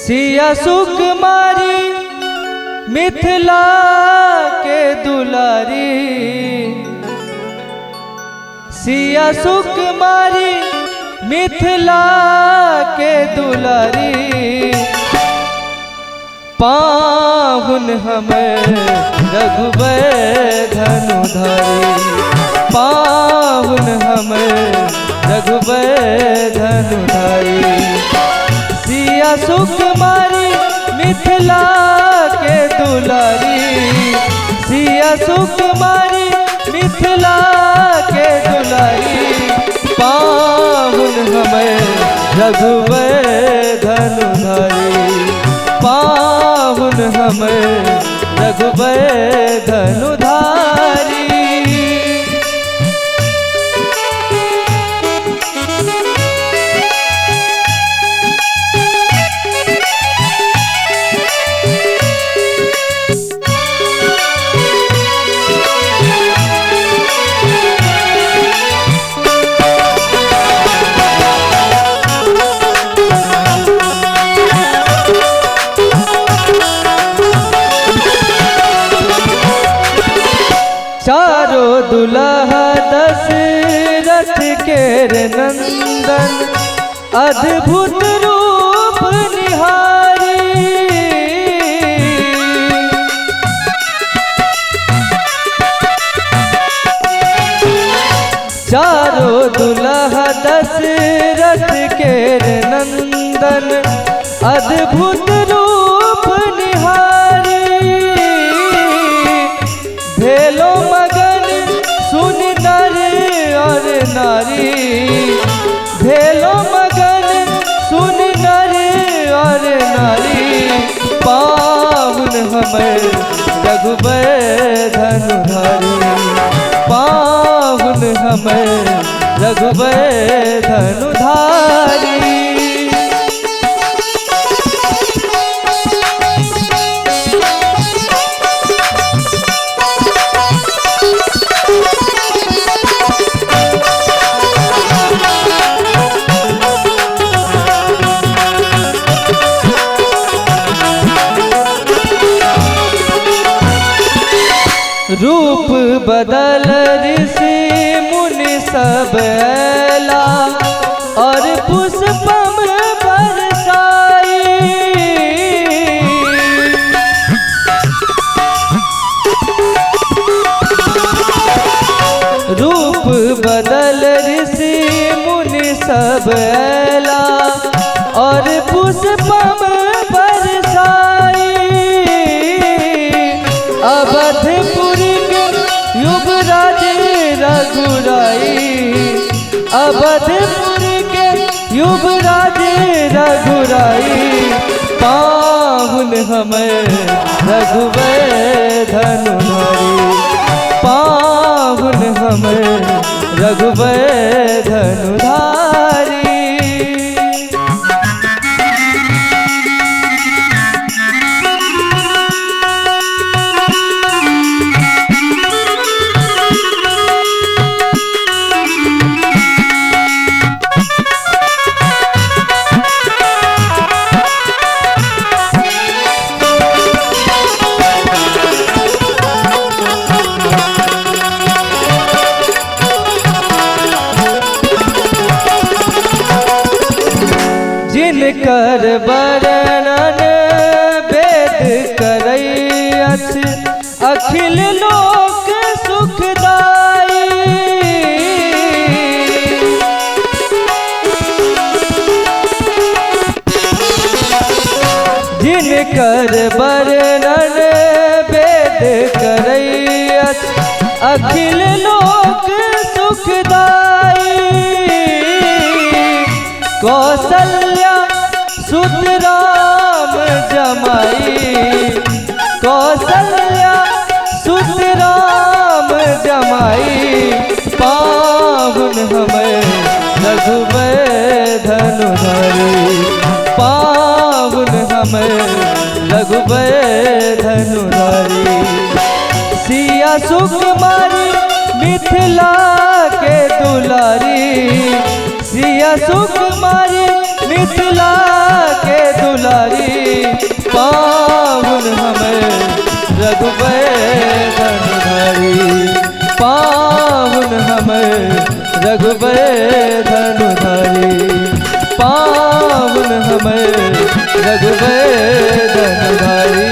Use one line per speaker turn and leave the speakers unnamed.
सिया सुकुमारी मिथिला के दुलारी, सिया सुकुमारी मिथिला के दुलारी। पाहुन हमें रघुबर धनुधारी, पाहुन हमें रघुबर धनुधारी। सिया सुकुमारी मिथिला के दुलारी, सिया सुकुमारी मिथिला के दुलारी। पाहुन हमें रघुबर धनुधारी, पाहुन हमें रघुबर धनुधारी। चारों दुल्हा दशरथ के नंदन, अद्भुत रूप निहारी। चारों दुल्हा दशरथ के नंदन, अद्भुत रूप निहारी। भेलो मगन सुन नर और नारी, भेलो मगन सुन नर और नारी। पाहुन हमें रघुबर धनुधारी, पाहुन हमें रघुबर धनुधारी। रूप बदल ऋषि मुनि सब ऐला, और पुष्पम बरसाई। रूप बदल ऋषि मुनि सब ऐला, और पुष्पम बरसाई। अवधपुरी के युवराज रघुराई, अवधपुरी के युवराज रघुराई। पाहुन हमें रघुबर धनुधारी, पाहुन हमें रघुबर धनुधारी। जिनकर वर्णन वेद करैअछ, अखिल लोक सुखदाई। जिनकर वर्णन वेद करैअछ, अखिल लोक सुखदाई। कौसल्या सुत राम जमाई, कौसल्या सुत राम जमाई। पाहुन हमें रघुबर धनुधारी, पाहुन हमें रघुबर धनुधारी। सिया सुकुमारी मिथिला के दुलारी, सिया सुकुमारी मिथिला के दुलारी। रघुबर धनुधारी पावन हमें रघुबर धनुधारी।